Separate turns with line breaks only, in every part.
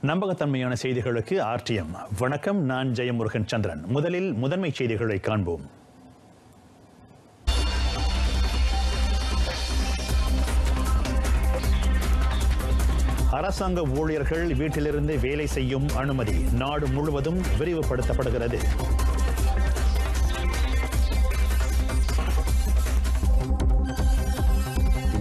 நம்பகத்தன்மையான செய்திகளுக்கு RTM வணக்கம். நான் ஜெயமுருகன் சந்திரன். முதலில் முதன்மை செய்திகளை காண்போம். அரசாங்க ஊழியர்கள் வீட்டிலிருந்து வேலை செய்யும் அனுமதி நாடு முழுவதும் விரிவுபடுத்தப்படுகிறது.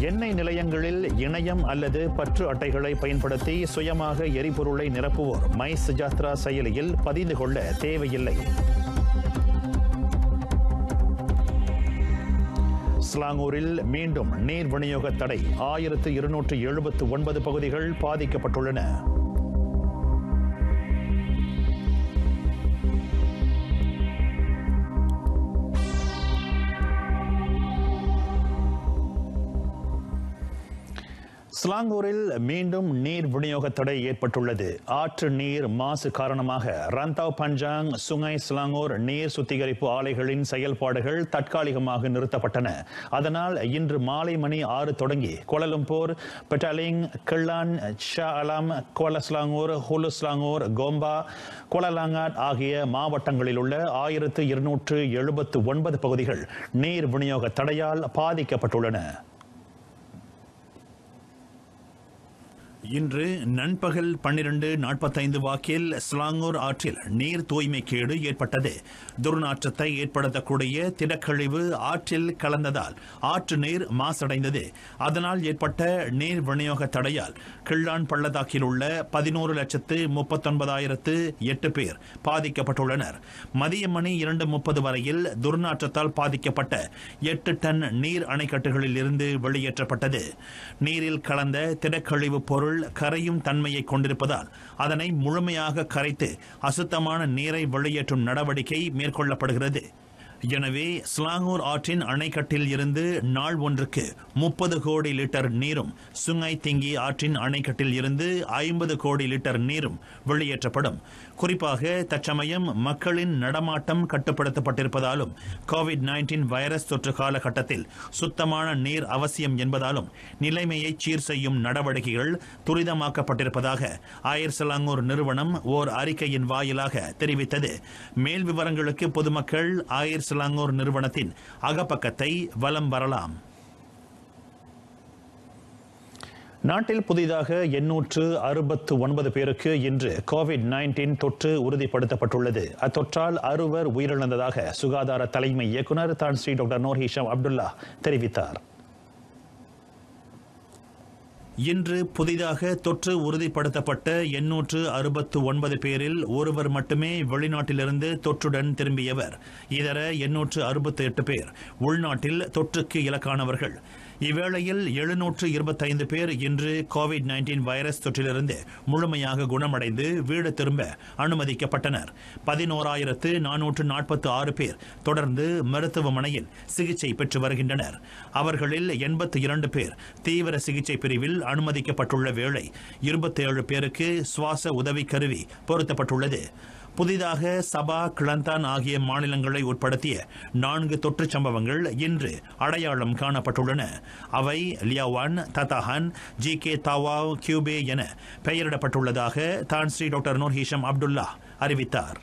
எண்ணெய் நிலையங்களில் இணையம் அல்லது பற்று அட்டைகளை பயன்படுத்தி சுயமாக எரிபொருளை நிரப்புவோர் மை சுஜாத்ரா செயலியில் பதிந்து கொள்ள தேவையில்லை. ஸ்லாங்கூரில் மீண்டும் நீர் விநியோக தடை. 1279 பகுதிகள் பாதிக்கப்பட்டுள்ளன. ஸ்லாங்கூரில் மீண்டும் நீர் விநியோக தடை ஏற்பட்டுள்ளது. ஆற்று நீர் மாசு காரணமாக ரந்தாவ் பஞ்சாங் சுங்கை ஸ்லாங்கூர் நீர் சுத்திகரிப்பு ஆலைகளின் செயல்பாடுகள் தற்காலிகமாக நிறுத்தப்பட்டன. அதனால் இன்று மாலை மணி 6 தொடங்கி கோலலம்பூர், பெட்டாலிங், கிள்ளான், ஷா அலாம், கோலஸ்லாங்கூர், ஹுலு ஸ்லாங்கூர், கோம்பா, கோலலாங்காட் ஆகிய மாவட்டங்களில் உள்ள 1279 பகுதிகள் நீர் விநியோக தடையால் பாதிக்கப்பட்டுள்ளன. இன்று நண்பகல் 12:45 வாக்கில் ஸ்லாங்கூர் ஆற்றில் நீர் தூய்மைக்கேடு ஏற்பட்டது. துர்நாற்றத்தை ஏற்படுத்தக்கூடிய திடக்கழிவு ஆற்றில் கலந்ததால் ஆற்று நீர் மாசடைந்தது. அதனால் ஏற்பட்ட நீர் விநியோக தடையால் கிள்ளான் பள்ளத்தாக்கில் உள்ள 11,39,008 பேர் பாதிக்கப்பட்டுள்ளனர். மதியம் மணி 2:30 வரையில் துர்நாற்றத்தால் பாதிக்கப்பட்ட 8 டன் நீர் அணைக்கட்டுகளில் இருந்து வெளியேற்றப்பட்டது. நீரில் கலந்த திடக்கழிவு பொருள் கரையும் தன்மையை கொண்டிருப்பதால் அதனை முழுமையாக கரைத்து அசுத்தமான நீரை வெளியேற்றும் நடவடிக்கை மேற்கொள்ளப்படுகிறது. எனவே ஸ்லாங்கூர் ஆற்றின் அணைக்கட்டில் இருந்து நாள் ஒன்றுக்கு 30 கோடி லிட்டர் நீரும், சுங்கை திங்கி ஆற்றின் அணைக்கட்டில் இருந்து 50 கோடி லிட்டர் நீரும் வெளியேற்றப்படும். குறிப்பாக தற்சமயம் மக்களின் நடமாட்டம் கட்டுப்படுத்தப்பட்டிருப்பதாலும் கோவிட்-19 வைரஸ் தொற்று காலகட்டத்தில் சுத்தமான நீர் அவசியம் என்பதாலும் நிலைமையை சீர் செய்யும் நடவடிக்கைகள் துரிதமாக்கப்பட்டிருப்பதாக ஆயர் ஸ்லாங்கூர் நிறுவனம் ஓர் அறிக்கையின் வாயிலாக தெரிவித்தது. மேல் விவரங்களுக்கு பொதுமக்கள் ஆயர் ஸ்லாங்கூர் நிறுவனத்தின் அகப்பக்கத்தை வலம் வரலாம். நாட்டில் புதிதாக 869 பேருக்கு இன்று கோவிட்-19 தொற்று உறுதிப்படுத்தப்பட்டுள்ளது. அத்தொற்றால் 6 உயிரிழந்ததாக சுகாதார தலைமை இயக்குநர் Tan Sri doctor Noor Hisham Abdullah தெரிவித்தார். இன்று புதிதாக தொற்று உறுதிப்படுத்தப்பட்ட 869 பேரில் ஒருவர் மட்டுமே வெளிநாட்டிலிருந்து தொற்றுடன் திரும்பியவர். இதர 868 பேர் உள்நாட்டில் தொற்றுக்கு இலக்கானவர்கள். இவ்வேளையில் 725 பேர் இன்று கோவிட்-19 வைரஸ் தொற்றிலிருந்து முழுமையாக குணமடைந்து வீடு திரும்ப அனுமதிக்கப்பட்டனர். 11,446 பேர் தொடர்ந்து மருத்துவமனையில் சிகிச்சை பெற்று வருகின்றனர். அவர்களில் 82 பேர் தீவிர சிகிச்சை பிரிவில் அனுமதிக்கப்பட்டுள்ள வேளை 27 பேருக்கு சுவாச உதவி கருவி பொருத்தப்பட்டுள்ளது. புதிதாக சபா, கிளந்தான் ஆகிய மாநிலங்களை உட்படுத்திய 4 தொற்றுச் சம்பவங்கள் இன்று அடையாளம் காணப்பட்டுள்ளன. அவை லியாவான், தத்தாஹான், GK தாவாவ், கியூபே என பெயரிடப்பட்டுள்ளதாக Tan Sri doctor Noor Hisham Abdullah அறிவித்தார்.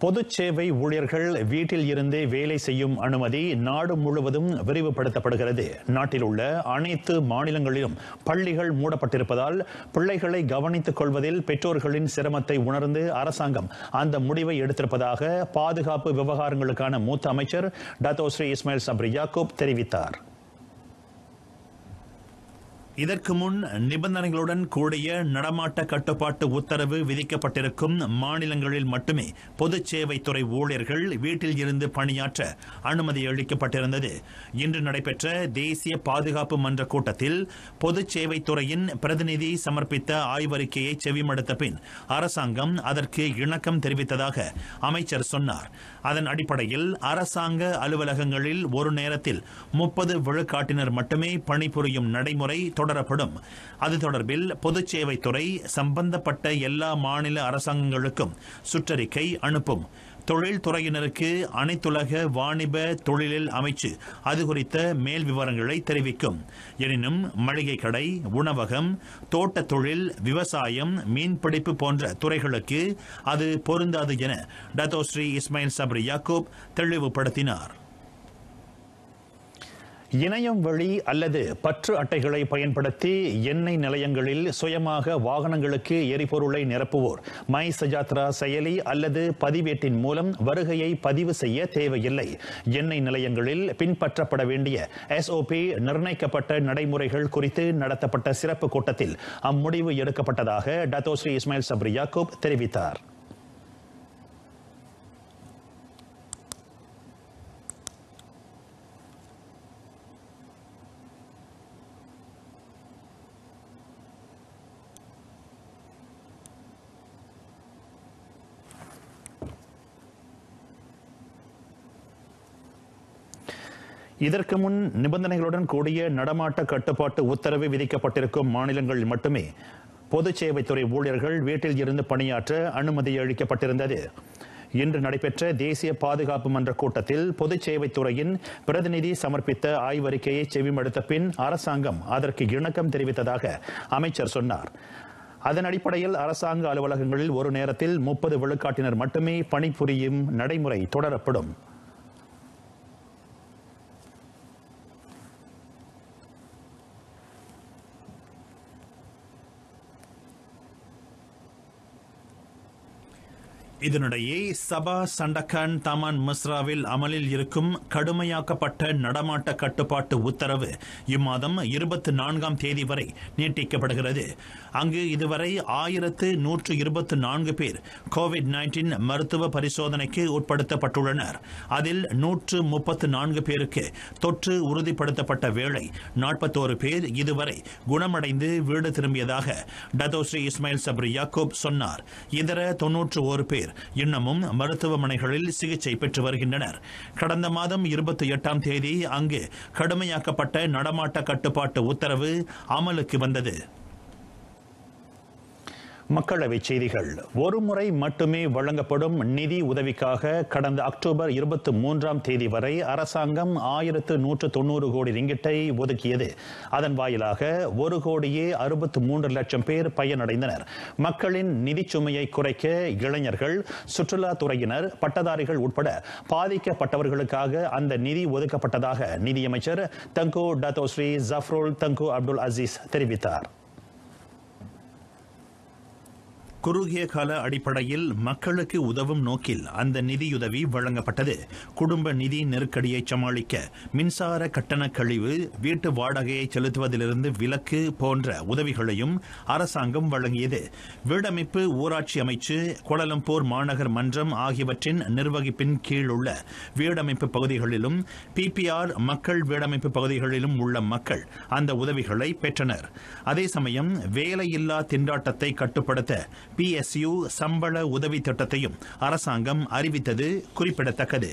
பொது சேவை ஊழியர்கள் வீட்டில் இருந்தே வேலை செய்யும் அனுமதி நாடு முழுவதும் விரிவுபடுத்தப்படுகிறது. நாட்டில் உள்ள அனைத்து மாநிலங்களிலும் பள்ளிகள் மூடப்பட்டிருப்பதால் பிள்ளைகளை கவனித்துக் கொள்வதில் பெற்றோர்களின் சிரமத்தை உணர்ந்து அரசாங்கம் அந்த முடிவை எடுத்திருப்பதாக பாதுகாப்பு விவகாரங்களுக்கான மூத்த அமைச்சர் டத்தோ ஸ்ரீ இஸ்மாயில் சப்ரி யாக்கூப் தெரிவித்தார். இதற்கு முன் நிபந்தனைகளுடன் கூடிய நடமாட்ட கட்டுப்பாட்டு உத்தரவு விதிக்கப்பட்டிருக்கும் மாநிலங்களில் மட்டுமே பொதுச் சேவைத்துறை ஊழியர்கள் வீட்டில் இருந்து பணியாற்ற அனுமதி அளிக்கப்பட்டிருந்தது. இன்று நடைபெற்ற தேசிய பாதுகாப்பு மன்ற கூட்டத்தில் பொதுச் சேவைத்துறையின் பிரதிநிதி சமர்ப்பித்த ஆய்வறிக்கையை செவிமடுத்த பின் அரசாங்கம் அதற்கு இணக்கம் தெரிவித்ததாக அமைச்சர் சொன்னார். அதன் அடிப்படையில் அரசாங்க அலுவலகங்களில் ஒரு நேரத்தில் 30 விழுக்காட்டினர் மட்டுமே பணிபுரியும் நடைமுறை தொடரப்படும். அது தொடர்பில் பொதுச் சேவைத்துறை சம்பந்தப்பட்ட எல்லா மாநில அரசாங்கங்களுக்கும் சுற்றறிக்கை அனுப்பும். தொழில்துறையினருக்கு அனைத்துலக வாணிப தொழிலில் அமைச்சு அது குறித்த மேல் விவரங்களை தெரிவிக்கும். எனினும் மளிகை கடை, உணவகம், தோட்டத் தொழில், விவசாயம், மீன்பிடிப்பு போன்ற துறைகளுக்கு அது பொருந்தாது என டத்தோஸ்ரீ இஸ்மாயில் சப்ரி யாக்கூப் தெளிவுபடுத்தினார். இணையம் வழி அல்லது பற்று அட்டைகளை பயன்படுத்தி எண்ணெய் நிலையங்களில் சுயமாக வாகனங்களுக்கு எரிபொருளை நிரப்புவோர் மை சஜாத்ரா செயலி அல்லது பதிவேட்டின் மூலம் வருகையை பதிவு செய்ய தேவையில்லை. எண்ணெய் நிலையங்களில் பின்பற்றப்பட வேண்டிய SOP நிர்ணயிக்கப்பட்ட நடைமுறைகள் குறித்து நடத்தப்பட்ட சிறப்பு கூட்டத்தில் அம்முடிவு எடுக்கப்பட்டதாக டத்தோஸ்ரீ இஸ்மாயில் சப்ரி யாக்கூப் தெரிவித்தார். இதற்கு முன் நிபந்தனைகளுடன் கூடிய நடமாட்ட கட்டுப்பாட்டு உத்தரவு விதிக்கப்பட்டிருக்கும் மாநிலங்களில் மட்டுமே பொதுச் சேவைத்துறை ஊழியர்கள் வீட்டில் இருந்து பணியாற்ற அனுமதி அளிக்கப்பட்டிருந்தது. இன்று நடைபெற்ற தேசிய பாதுகாப்பு மன்ற கூட்டத்தில் பொதுச் சேவைத்துறையின் பிரதிநிதி சமர்ப்பித்த ஆய்வறிக்கையை செவிமடுத்த பின் அரசாங்கம் அதற்கு இணக்கம் தெரிவித்ததாக அமைச்சர் சொன்னார். அதன் அடிப்படையில் அரசாங்க அலுவலகங்களில் ஒரு நேரத்தில் 30 விழுக்காட்டினர் மட்டுமே பணிபுரியும் நடைமுறை தொடரப்படும். இதனிடையே சபா சண்டகான் தமான் மிஸ்ராவில் அமலில் இருக்கும் கடுமையாக்கப்பட்ட நடமாட்ட கட்டுப்பாட்டு உத்தரவு இம்மாதம் 24ஆம் தேதி வரை நீட்டிக்கப்படுகிறது. அங்கு இதுவரை 1124 பேர் கோவிட்-19 மருத்துவ பரிசோதனைக்கு உட்படுத்தப்பட்டுள்ளனர். அதில் 134 பேருக்கு தொற்று உறுதிப்படுத்தப்பட்ட வேளை 41 பேர் இதுவரை குணமடைந்து வீடு திரும்பியதாக டத்தோஸ்ரீ இஸ்மாயில் சப்ரி யாக்கூப் சொன்னார். இதர 91 பேர் இன்னமும் மருத்துவமனைகளில் சிகிச்சை பெற்று வருகின்றனர். கடந்த மாதம் 28ஆம் தேதி அங்கு கடுமையாக்கப்பட்ட நடமாட்ட கட்டுப்பாட்டு உத்தரவு அமலுக்கு வந்தது. மக்களவை செய்திகள். ஒருமுறை மட்டுமே வழங்கப்படும் நிதி உதவிக்காக கடந்த அக்டோபர் 23ஆம் தேதி வரை அரசாங்கம் 1190 கோடி ரிங்கிட்டை ஒதுக்கியது. அதன் வாயிலாக 1,63 லட்சம் பேர் பயனடைந்தனர். மக்களின் நிதி சுமையை குறைக்க இளைஞர்கள், சுற்றுலாத்துறையினர், பட்டதாரிகள் உட்பட பாதிக்கப்பட்டவர்களுக்காக அந்த நிதி ஒதுக்கப்பட்டதாக நிதியமைச்சர் தங்கு டத்தோஸ்ரீ ஜஃப்ருல் தங்கு அப்துல் அசீஸ் தெரிவித்தார். குறுகிய கால அடிப்படையில் மக்களுக்கு உதவும் நோக்கில் அந்த நிதியுதவி வழங்கப்பட்டது. குடும்ப நிதி நெருக்கடியை சமாளிக்க மின்சார கட்டண கழிவு, வீட்டு வாடகையை செலுத்துவதிலிருந்து விலக்கு போன்ற உதவிகளையும் அரசாங்கம் வழங்கியது. வீடமைப்பு ஊராட்சி அமைச்சு, கோலாலம்பூர் மாநகர் மன்றம் ஆகியவற்றின் நிர்வகிப்பின் கீழ் உள்ள வீடமைப்பு பகுதிகளிலும் PPR மக்கள் வீடமைப்பு பகுதிகளிலும் உள்ள மக்கள் அந்த உதவிகளை பெற்றனர். அதே சமயம் வேலையில்லா திண்டாட்டத்தை கட்டுப்படுத்த PSU சம்பள உதவி திட்டத்தையும் அரசாங்கம் அறிவித்தது குறிப்பிடத்தக்கது.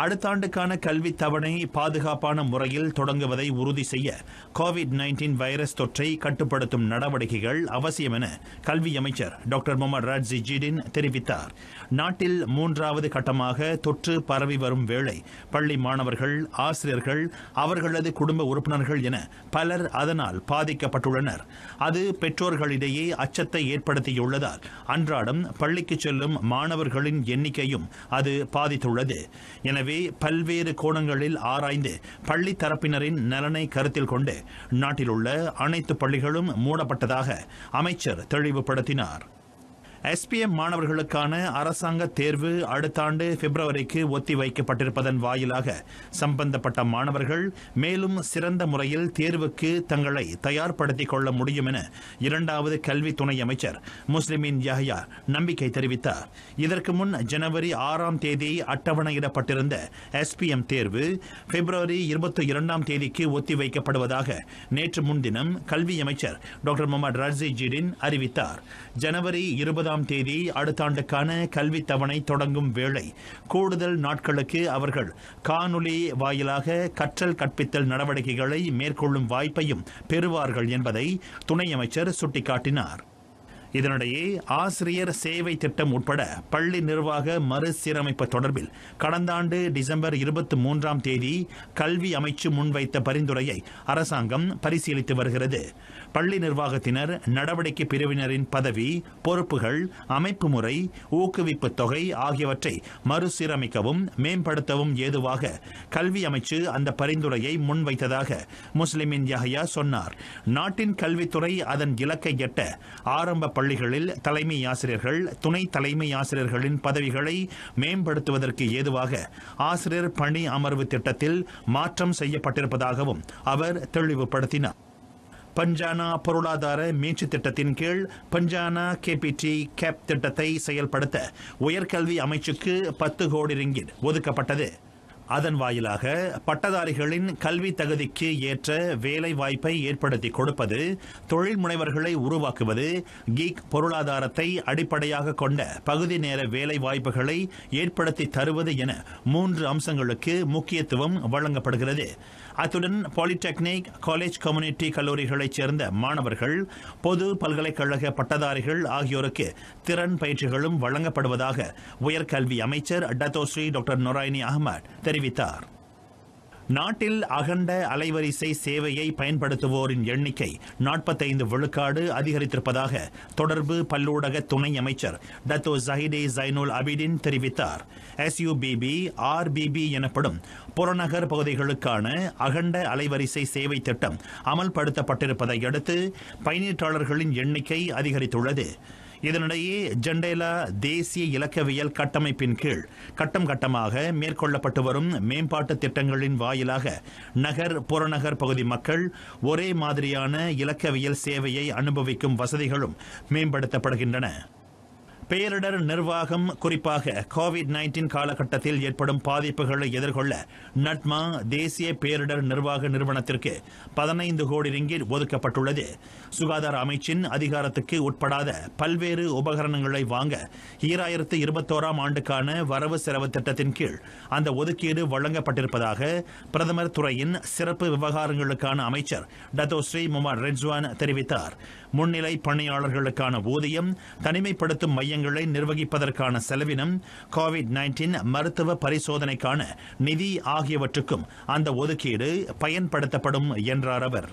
அடுத்த ஆண்டுக்கான கல்வி தவணை பாதுகாப்பான முறையில் தொடங்குவதை உறுதி செய்ய கோவிட்-19 வைரஸ் தொற்றை கட்டுப்படுத்தும் நடவடிக்கைகள் அவசியம் என கல்வி அமைச்சர் டாக்டர் முகமது ராட்சி ஜீடின் தெரிவித்தார். நாட்டில் 3வது கட்டமாக தொற்று பரவி வரும் வேளை பள்ளி மாணவர்கள், ஆசிரியர்கள், அவர்களது குடும்ப உறுப்பினர்கள் என பலர் அதனால் பாதிக்கப்பட்டுள்ளனர். அது பெற்றோர்களிடையே அச்சத்தை ஏற்படுத்தியுள்ளதால் அன்றாடம் பள்ளிக்கு செல்லும் மாணவர்களின் எண்ணிக்கையும் அது பாதித்துள்ளது. எனவே பல்வேறு கோணங்களில் ஆராய்ந்து பள்ளி தரப்பினரின் நலனை கருத்தில் கொண்டு நாட்டில் உள்ள அனைத்து பள்ளிகளும் மூடப்பட்டதாக அமைச்சர் தெளிவுபடுத்தினார். SPM மாணவர்களுக்கான அரசாங்க தேர்வு அடுத்த ஆண்டு பிப்ரவரிக்கு ஒத்திவைக்கப்பட்டிருப்பதன் வாயிலாக சம்பந்தப்பட்ட மாணவர்கள் மேலும் சிறந்த முறையில் தேர்வுக்கு தங்களை தயார்படுத்திக் கொள்ள முடியும் என இரண்டாவது கல்வி துணை அமைச்சர் முஸ்லிமின் யஹ்யா நம்பிக்கை தெரிவித்தார். இதற்கு முன் ஜனவரி 6ஆம் தேதி அட்டவணையிடப்பட்டிருந்த SPM தேர்வு பிப்ரவரி 22ஆம் தேதிக்கு ஒத்திவைக்கப்படுவதாக நேற்று முன்தினம் கல்வி அமைச்சர் டாக்டர் முகமது ரஸி ஜிடின் அறிவித்தார். ஜனவரி 20ஆம் தேதி அடுத்த ஆண்டுக்கான கல்வி தவணை தொடங்கும் வேளை கூடுதல் நாட்களுக்கு அவர்கள் காணொலி வாயிலாக கற்றல் கற்பித்தல் நடவடிக்கைகளை மேற்கொள்ளும் வாய்ப்பையும் பெறுவார்கள் என்பதை துணை அமைச்சர் சுட்டிக்காட்டினார். இதனிடையே ஆசிரியர் சேவை திட்டம் உட்பட பள்ளி நிர்வாக மறுசீரமைப்பு தொடர்பில் கடந்த ஆண்டு டிசம்பர் 23ஆம் தேதி கல்வி அமைச்சு முன்வைத்த பரிந்துரையை அரசாங்கம் பரிசீலித்து வருகிறது. பள்ளி நிர்வாகத்தினர் நடவடிக்கை பிரிவினரின் பதவி, பொறுப்புகள், அமைப்பு முறை, ஊக்குவிப்பு தொகை ஆகியவற்றை மறுசீரமைக்கவும் மேம்படுத்தவும் ஏதுவாக கல்வி அமைச்சு அந்த பரிந்துரையை முன்வைத்ததாக முஸ்லிமின் யஹ்யா சொன்னார். நாட்டின் கல்வித்துறை அதன் இலக்கை எட்ட ஆரம்ப பள்ளிகளில் தலைமை ஆசிரியர்கள், துணை தலைமை ஆசிரியர்களின் பதவிகளை மேம்படுத்துவதற்கு ஏதுவாக ஆசிரியர் பணி அமர்வு திட்டத்தில் மாற்றம் செய்யப்பட்டிருப்பதாகவும் அவர் தெளிவுபடுத்தினார். பஞ்சானா பொருளாதார மீட்சி திட்டத்தின் கீழ் பஞ்சானா KPT கேப் திட்டத்தை செயல்படுத்த உயர்கல்வி அமைச்சுக்கு 10 கோடி ரிங்கிட் ஒதுக்கப்பட்டது. அதன் வாயிலாக பட்டதாரிகளின் கல்வி தகுதிக்கு ஏற்ற வேலை வாய்ப்பை ஏற்படுத்தி கொடுப்பது, தொழில் முனைவர்களை உருவாக்குவது, கீக் பொருளாதாரத்தை அடிப்படையாக கொண்ட பகுதி நேர வேலை வாய்ப்புகளை ஏற்படுத்தி தருவது என 3 அம்சங்களுக்கு முக்கியத்துவம் வழங்கப்படுகிறது. அத்துடன் பாலிடெக்னிக், காலேஜ் கம்யூனிட்டி கல்லூரிகளைச் சேர்ந்த மாணவர்கள், பொது பல்கலைக்கழக பட்டதாரிகள் ஆகியோருக்கு திறன் பயிற்சிகளும் வழங்கப்படுவதாக உயர்கல்வி அமைச்சர் டத்தோஸ்ரீ டாக்டர் நொராயினி அஹ்மத் தெரிவித்தார். நாட்டில் அகண்ட அலைவரிசை சேவையை பயன்படுத்துவோரின் எண்ணிக்கை 45 விழுக்காடு அதிகரித்திருப்பதாக தொடர்பு பல்லூடக துணை அமைச்சர் டத்தோ ஜஹிடே ஜைனுல் அபிடின் தெரிவித்தார். SUBB, RBB எனப்படும் புறநகர் பகுதிகளுக்கான அகண்ட அலைவரிசை சேவை திட்டம் அமல்படுத்தப்பட்டிருப்பதை அடுத்து பயனீட்டாளர்களின் எண்ணிக்கை அதிகரித்துள்ளது. இதனிடையே ஜண்டேலா தேசிய இலக்கவியல் கட்டமைப்பின் கீழ் கட்டம் கட்டமாக மேற்கொள்ளப்பட்டு வரும் மேம்பாட்டு திட்டங்களின் வாயிலாக நகர் புறநகர் பகுதி மக்கள் ஒரே மாதிரியான இலக்கவியல் சேவையை அனுபவிக்கும் வசதிகளும் மேம்படுத்தப்படுகின்றன. பேரிடர் நிர்வாகம், குறிப்பாக COVID-19 காலகட்டத்தில் ஏற்படும் பாதிப்புகளை எதிர்கொள்ள நட்மா தேசிய பேரிடர் நிர்வாக நிறுவனத்திற்கு 15 கோடி ரிங்கிட் ஒதுக்கப்பட்டுள்ளது. சுகாதார அமைச்சின் அதிகாரத்துக்கு உட்படாத பல்வேறு உபகரணங்களை வாங்க 2021ஆம் ஆண்டுக்கான வரவு செலவு திட்டத்தின் கீழ் அந்த ஒதுக்கீடு வழங்கப்பட்டிருப்பதாக பிரதமர் துறையின் சிறப்பு விவகாரங்களுக்கான அமைச்சர் டத்தோஸ்ரீ முகமது ரெட்ஸ்வான் தெரிவித்தார். முன்னிலை பணியாளர்களுக்கான ஊதியம், தனிமைப்படுத்தும் மையங்களை நிர்வகிப்பதற்கான செலவினம், COVID-19 மருத்துவ பரிசோதனைக்கான நிதி ஆகியவற்றுக்கும் அந்த ஒதுக்கீடு பயன்படுத்தப்படும் என்றார் அவர்.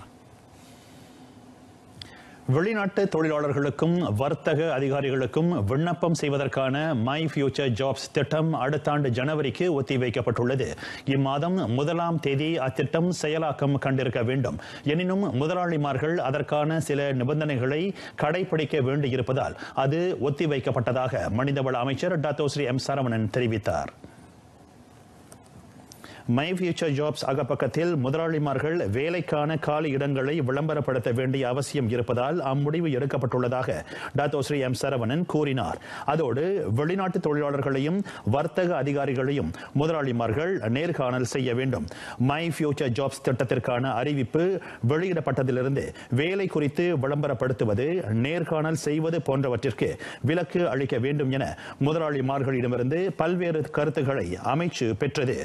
வெளிநாட்டு தொழிலாளர்களுக்கும் வர்த்தக அதிகாரிகளுக்கும் விண்ணப்பம் செய்வதற்கான மை ஃபியூச்சர் ஜாப்ஸ் திட்டம் அடுத்த ஆண்டு ஜனவரிக்கு ஒத்திவைக்கப்பட்டுள்ளது. இம்மாதம் 1ஆம் தேதி அத்திட்டம் செயலாக்கம் கண்டிருக்க வேண்டும். எனினும் முதலாளிமார்கள் அதற்கான சில நிபந்தனைகளை கடைபிடிக்க வேண்டியிருப்பதால் அது ஒத்திவைக்கப்பட்டதாக மனிதவள அமைச்சர் டத்தோஸ்ரீ சரவணன் தெரிவித்தார். மை ஃபியூச்சர் ஜாப்ஸ் அகப்பக்கத்தில் முதலாளிமார்கள் வேலைக்கான காலி இடங்களை விளம்பரப்படுத்த வேண்டிய அவசியம் இருப்பதால் அம்முடிவு எடுக்கப்பட்டுள்ளதாக டத்தோஸ்ரீ சரவணன் கூறினார். அதோடு வெளிநாட்டு தொழிலாளர்களையும் வர்த்தக அதிகாரிகளையும் முதலாளிமார்கள் நேர்காணல் செய்ய வேண்டும். மை ஃபியூச்சர் ஜாப்ஸ் திட்டத்திற்கான அறிவிப்பு வெளியிடப்பட்டதிலிருந்து வேலை குறித்து விளம்பரப்படுத்துவது, நேர்காணல் செய்வது போன்றவற்றிற்கு விலக்கு அளிக்க வேண்டும் என முதலாளிமார்களிடமிருந்து பல்வேறு கருத்துக்களை அமைச்சு பெற்றது.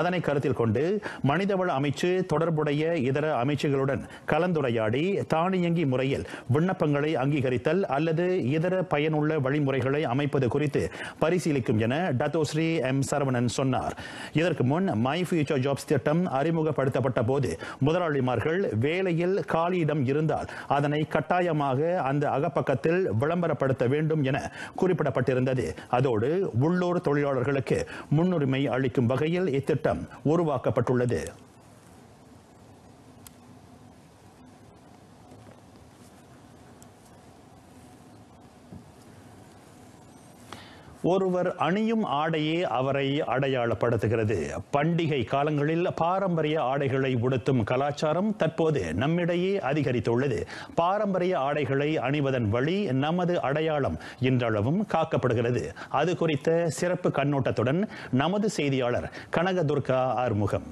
அதனை கருத்தில் கொண்டு மனிதவள அமைச்சு தொடர்புடைய இதர அமைச்சுகளுடன் கலந்துரையாடி தானியங்கி முறையில் விண்ணப்பங்களை அங்கீகரித்தல் அல்லது இதர பயனுள்ள வழிமுறைகளை அமைப்பது குறித்து பரிசீலிக்கும் என டத்தோஸ்ரீ சரவணன் சொன்னார். இதற்கு முன் மை ஃபியூச்சர் ஜாப்ஸ் திட்டம் அறிமுகப்படுத்தப்பட்ட போது முதலாளிமார்கள் வேலையில் காலியிடம் இருந்தால் அதனை கட்டாயமாக அந்த அகப்பக்கத்தில் விளம்பரப்படுத்த வேண்டும் என குறிப்பிடப்பட்டிருந்தது. அதோடு உள்ளூர் தொழிலாளர்களுக்கு முன்னுரிமை அளிக்கும் வகையில் இத்திட்டம் உருவாக்கப்பட்டுள்ளது. ஒருவர் அணியும் ஆடையே அவரை அடையாளப்படுத்துகிறது. பண்டிகை காலங்களில் பாரம்பரிய ஆடைகளை உடுத்தும் கலாச்சாரம் தற்போது நம்மிடையே அதிகரித்துள்ளது. பாரம்பரிய ஆடைகளை அணிவதன் வழி நமது அடையாளம் இன்றளவும் காக்கப்படுகிறது. அது குறித்த சிறப்பு கண்ணோட்டத்துடன் நமது செய்தியாளர் கனகதுர்கா ஆறுமுகம்.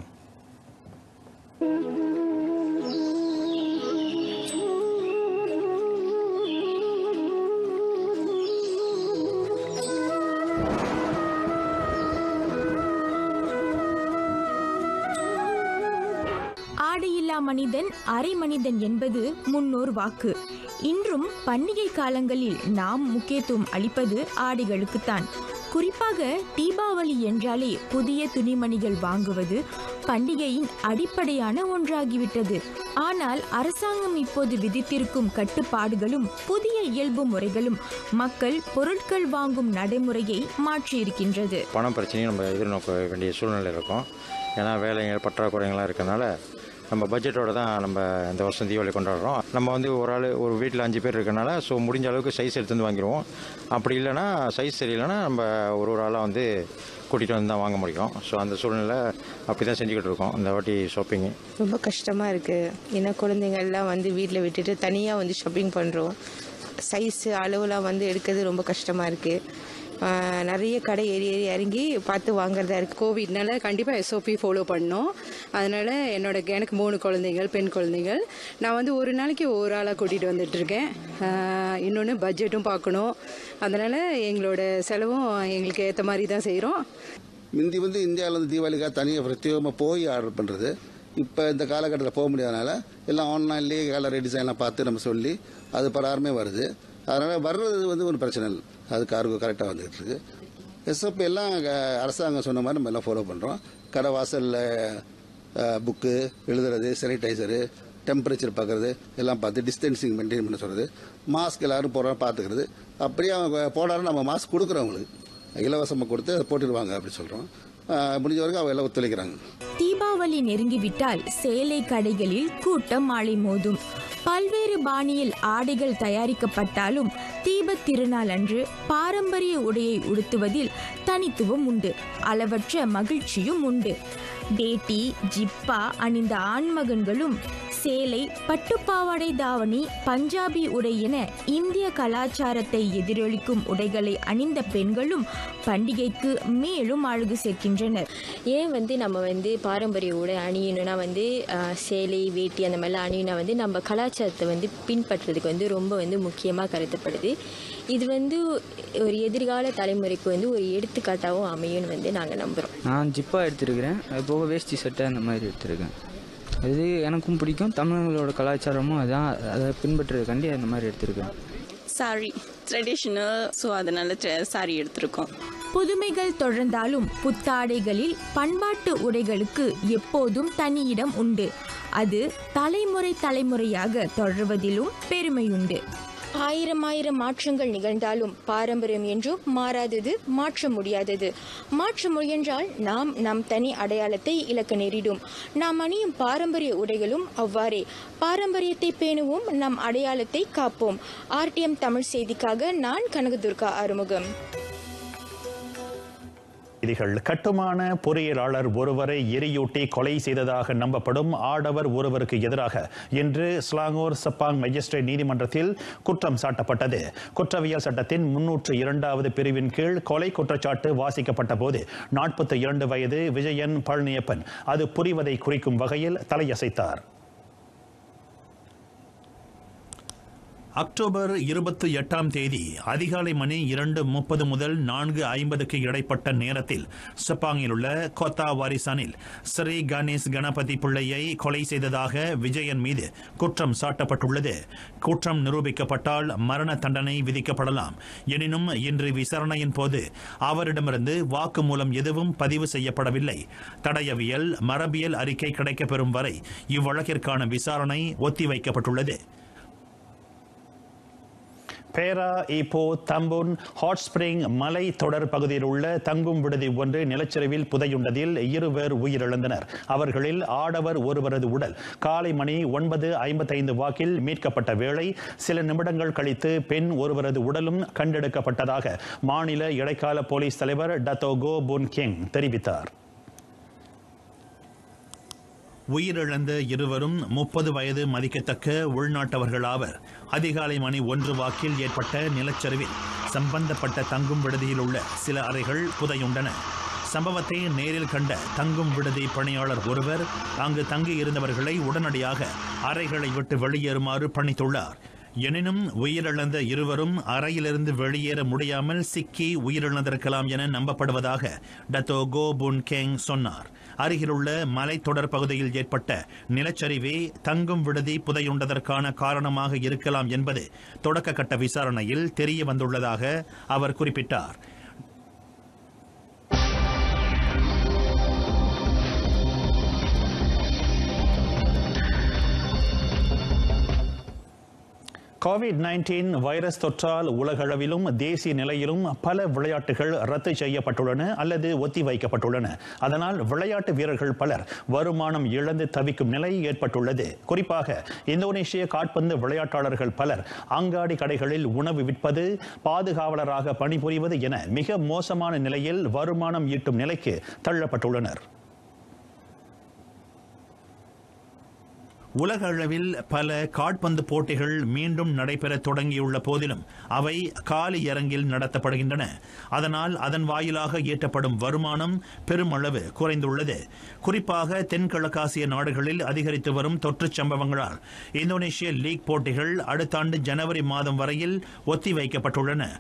ஆடையில்லா மனிதன் அரை மனிதன் என்பது முன்னோர் வாக்கு. இன்றும் பண்டிகை காலங்களில் நாம் முக்கியத்துவம் அளிப்பது ஆடைகளுக்குத்தான். குறிப்பாக தீபாவளி என்றாலே புதிய துணிமணிகள் வாங்குவது பண்டிகையின் அடிப்படையான ஒன்றாகிவிட்டது. ஆனால் அரசாங்கம் இப்போது விதித்திருக்கும் கட்டுப்பாடுகளும் புதிய இயல்பு முறைகளும் மக்கள் பொருட்கள் வாங்கும் நடைமுறையை மாற்றியிருக்கின்றது.
பணம் பிரச்சனையும் நம்ம எதிர்நோக்க வேண்டிய சூழ்நிலை இருக்கும். ஏன்னா வேலைகள் பற்றாக்குறைகள்லாம் இருக்கிறதுனால நம்ம பட்ஜெட்டோட தான் நம்ம இந்த வருஷம் தீபாவளி கொண்டாடுறோம். நம்ம ஒரு வீட்டில் 5 பேர் இருக்கனால ஸோ முடிஞ்ச அளவுக்கு சைஸ் எடுத்து வாங்கிடுவோம். அப்படி இல்லைன்னா சைஸ் சரியில்லைன்னா நம்ம ஒரு ஆளாக கூட்டிகிட்டு வந்து தான் வாங்க முடியும். ஸோ அந்த சூழ்நிலை அப்படி தான் செஞ்சுக்கிட்டு இருக்கோம் இந்த வாட்டி ஷாப்பிங்கு.
ரொம்ப கஷ்டமாக இருக்குது. ஏன்னா குழந்தைங்கள்லாம் வீட்டில் விட்டுட்டு தனியாக ஷாப்பிங் பண்ணுறோம். சைஸு அளவுலாம் எடுக்கிறது ரொம்ப கஷ்டமாக இருக்குது. நிறைய கடை ஏறி இறங்கி பார்த்து வாங்குறதா இருக்குது.
கோவிட்னால கண்டிப்பாக SOP ஃபாலோ பண்ணோம். அதனால் எனக்கு 3 குழந்தைகள், பெண் குழந்தைகள். நான் ஒரு நாளைக்கு ஒரு ஆளாக கூட்டிகிட்டு வந்துட்டுருக்கேன். இன்னொன்று பட்ஜெட்டும் பார்க்கணும். அதனால் எங்களோட செலவும் எங்களுக்கு ஏற்ற மாதிரி தான் செய்கிறோம்.
முந்தி இந்தியாவில் தீபாவளிக்காக தனியாக பிரத்யேகமாக போய் ஆர்டர் பண்ணுறது. இப்போ இந்த காலகட்டத்தில் போக முடியாதனால எல்லாம் ஆன்லைன்லேயே கலர் டிசைன்லாம் பார்த்து நம்ம சொல்லி அது பிரகாரமே வருது. அதனால் வர்றது ஒரு பிரச்சனை இல்லை. அது கார்கோ கரெக்டாக வந்துகிட்டு இருக்கு. SOP எல்லாம் அரசாங்கம் சொன்ன மாதிரி நம்ம எல்லாம் ஃபாலோ பண்ணுறோம். கடை வாசலில் புக்கு எழுதுறது, சானிடைசரு, டெம்பரேச்சர் பார்க்குறது எல்லாம் பார்த்து டிஸ்டன்சிங் மெயின்டைன் பண்ண சொல்கிறது. மாஸ்க் எல்லோரும் போடுறோம் பார்த்துக்கிறது. அப்படியே அவங்க போடாலும் நம்ம மாஸ்க் கொடுக்குறோம். அவங்களுக்கு இலவசமாக கொடுத்து அதை போட்டுடுவாங்க அப்படி சொல்கிறோம். முடிஞ்ச வரைக்கும் அவங்க எல்லாம் ஒத்துழைக்கிறாங்க.
தீபாவளி நெருங்கிவிட்டால் சேலை கடைகளில் கூட்டம் மாலை மோதும். பல்வேறு பாணியில் ஆடைகள் தயாரிக்கப்பட்டாலும் தீபத் திருநாள் அன்று பாரம்பரிய உடையை உடுத்துவதில் தனித்துவம் உண்டு. அளவற்ற மகிழ்ச்சியும் உண்டு. வேட்டி ஜிப்பா அணிந்த ஆண்மகன்களும் சேலை, பட்டுப்பாவாடை தாவணி, பஞ்சாபி உடை என இந்திய கலாச்சாரத்தை எதிரொலிக்கும் உடைகளை அணிந்த பெண்களும் பண்டிகைக்கு மேலும் அழகு சேர்க்கின்றனர்.
ஏன் நம்ம பாரம்பரிய உடை அணியணும்னா சேலை, வேட்டி அந்த மாதிரிலாம் அணியினா நம்ம கலாச்சாரத்தை பின்பற்றுறதுக்கு ரொம்ப முக்கியமாக கருதப்படுது. இது ஒரு எதிர்கால தலைமுறைக்கு ஒரு எடுத்துக்காட்டாகவும் அமையும்னு நாங்கள் நம்புகிறோம்.
நான் ஜிப்பா எடுத்துருக்கிறேன். அது போக வேஷ்டி சட்டை அந்த மாதிரி எடுத்துருக்கேன். அது எனக்கும் பிடிக்கும். தமிழர்களோட கலாச்சாரமும் அதான், அதை பின்பற்றுறதுக்காண்டி அந்த மாதிரி எடுத்திருக்கேன்.
சாரி ட்ரெடிஷ்னல், ஸோ அதனால சாரி எடுத்திருக்கோம்.
புதுமைகள் தொடர்ந்தாலும் புத்தாடைகளில் பண்பாட்டு உடைகளுக்கு எப்போதும் தனி இடம் உண்டு. அது தலைமுறையாக தொடர்வதிலும் பெருமையுண்டு. ஆயிரம் மாற்றங்கள் நிகழ்ந்தாலும் பாரம்பரியம் என்றும் மாறாதது, மாற்ற முடியாதது. மாற்ற முயன்றால் நாம் நம் தனி அடையாளத்தை இழக்க நேரிடும். நாம் அணியும் பாரம்பரிய உடைகளும் அவ்வாறே. பாரம்பரியத்தை பேணுவோம், நம் அடையாளத்தை காப்போம். RTM தமிழ் செய்திக்காக நான் கனகதுர்கா ஆறுமுகம்.
கட்டுமான பொறியியலாளர் ஒருவரை எரியூட்டி கொலை செய்ததாக நம்பப்படும் ஆடவர் ஒருவருக்கு எதிராக இன்று ஸ்லாங்கூர் சப்பாங் மேஜிஸ்ட்ரேட் நீதிமன்றத்தில் குற்றம் சாட்டப்பட்டது. குற்றவியல் சட்டத்தின் 302வது பிரிவின் கீழ் கொலை குற்றச்சாட்டு வாசிக்கப்பட்ட போது 42 வயது விஜயன் பழனியப்பன் அது புரிவதை குறிக்கும் வகையில் தலையசைத்தார். அக்டோபர் 28ஆம் தேதி அதிகாலை மணி 2:30 முதல் 4:50 இடைப்பட்ட நேரத்தில் சப்பாங்கில் உள்ள கோத்தா வாரிசானில் ஸ்ரீ கணேஷ் கணபதி பிள்ளையை கொலை செய்ததாக விஜயன் மீது குற்றம் சாட்டப்பட்டுள்ளது. குற்றம் நிரூபிக்கப்பட்டால் மரண தண்டனை விதிக்கப்படலாம். எனினும் இன்று விசாரணையின் போது அவரிடமிருந்து வாக்குமூலம் எதுவும் பதிவு செய்யப்படவில்லை. தடயவியல், மரபியல் அறிக்கை கிடைக்கப்பெறும் வரை இவ்வழக்கிற்கான விசாரணை ஒத்திவைக்கப்பட்டுள்ளது. பேரா ஈப்போ தம்புன் ஹாட் ஸ்பிரிங் மலை தொடர் பகுதியில் உள்ள தங்கும் விடுதி ஒன்று நிலச்சரிவில் புதையுண்டதில் 2 பேர் உயிரிழந்தனர். அவர்களில் ஆடவர் ஒருவரது உடல் காலை மணி 9:55 வாக்கில் மீட்கப்பட்ட வேளை சில நிமிடங்கள் கழித்து பெண் ஒருவரது உடலும் கண்டெடுக்கப்பட்டதாக மாநில இடைக்கால போலீஸ் தலைவர் டத்தோ கோ புன் கெங் தெரிவித்தார். உயிரிழந்த இருவரும் 30 வயது மதிக்கத்தக்க உள்நாட்டவர்கள் ஆவர். அதிகாலை மணி 1 வாக்கில் ஏற்பட்ட நிலச்சரிவில் சம்பந்தப்பட்ட தங்கும் விடுதியில் உள்ள சில அறைகள் புதையுண்டன. சம்பவத்தை நேரில் கண்ட தங்கும் விடுதி பணியாளர் ஒருவர் அங்கு தங்கியிருந்தவர்களை உடனடியாக அறைகளை விட்டு வெளியேறுமாறு பணித்துள்ளார். எனினும் உயிரிழந்த இருவரும் அறையிலிருந்து வெளியேற முடியாமல் சிக்கி உயிரிழந்திருக்கலாம் என நம்பப்படுவதாக டத்தோ கோ புன் கெங் சொன்னார். அருகிலுள்ள மலைத்தொடர் பகுதியில் ஏற்பட்ட நிலச்சரிவே தங்கும் விடுதி புதையுண்டதற்கான காரணமாக இருக்கலாம் என்பது தொடக்க கட்ட விசாரணையில் தெரிய வந்துள்ளதாக அவர் குறிப்பிட்டார். கோவிட்-19 வைரஸ் தொற்றால் உலகளவிலும் தேசிய நிலையிலும் பல விளையாட்டுகள் ரத்து செய்யப்பட்டுள்ளன அல்லது ஒத்திவைக்கப்பட்டுள்ளன. அதனால் விளையாட்டு வீரர்கள் பலர் வருமானம் இழந்து தவிக்கும் நிலை ஏற்பட்டுள்ளது. குறிப்பாக இந்தோனேஷிய கால்பந்து விளையாட்டாளர்கள் பலர் அங்காடி கடைகளில் உணவு விற்பது, பாதுகாவலராக பணிபுரிவது என மிக மோசமான நிலையில் வருமானம் ஈட்டும் நிலைக்கு தள்ளப்பட்டுள்ளனர். உலக அளவில் பல கால்பந்து போட்டிகள் மீண்டும் நடைபெற தொடங்கியுள்ள போதிலும் அவை காலி அரங்கில் நடத்தப்படுகின்றன. அதனால் அதன் வாயிலாக ஈட்டப்படும் வருமானம் பெருமளவு குறைந்துள்ளது. குறிப்பாக தென்கிழக்காசிய நாடுகளில் அதிகரித்து வரும் தொற்றுச் சம்பவங்களால் இந்தோனேஷிய லீக் போட்டிகள் அடுத்த ஆண்டு ஜனவரி மாதம் வரையில் ஒத்திவைக்கப்பட்டுள்ளன.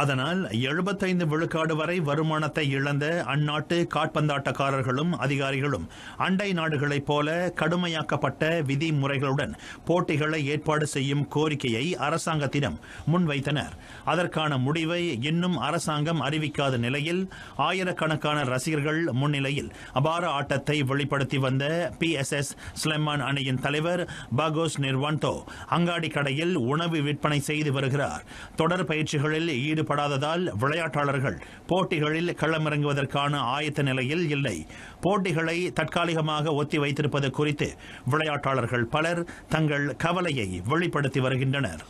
அதனால் 75 விழுக்காடு வரை வருமானத்தை இழந்த அந்நாட்டு கால்பந்தாட்டக்காரர்களும் அதிகாரிகளும் அண்டை நாடுகளைப் போல கடுமையாக்கப்பட்ட விதிமுறைகளுடன் போட்டிகளை ஏற்பாடு செய்யும் கோரிக்கையை அரசாங்கத்திடம் முன்வைத்தனர். அதற்கான முடிவை இன்னும் அரசாங்கம் அறிவிக்காத நிலையில் ஆயிரக்கணக்கான ரசிகர்கள் முன்னிலையில் அபார ஆட்டத்தை வெளிப்படுத்தி வந்த PSS ஸ்லெமான் அணியின் தலைவர் பாகோஸ் நிர்வான்டோ அங்காடி கடையில் உணவு விற்பனை செய்து வருகிறார். தொடர் பயிற்சிகளில் படாததால் விளையாட்டாளர்கள் போட்டிகளில் களமிறங்குவதற்கான ஆயத்த நிலையில் இல்லை. போட்டிகளை தற்காலிகமாக ஒத்தி வைத்திருப்பது குறித்து விளையாட்டாளர்கள் பலர் தங்கள் கவலையை வெளிப்படுத்தி வருகின்றனர்.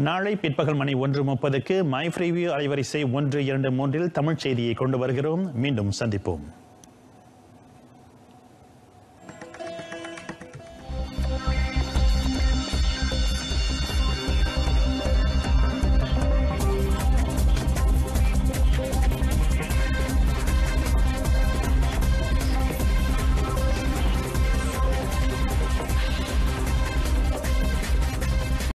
நாளை பிற்பகல் மணி 1:30க்கு மை ஃப்ரீவியூ அலைவரிசை 123 தமிழ் செய்தியை கொண்டு வருகிறோம். மீண்டும் சந்திப்போம்.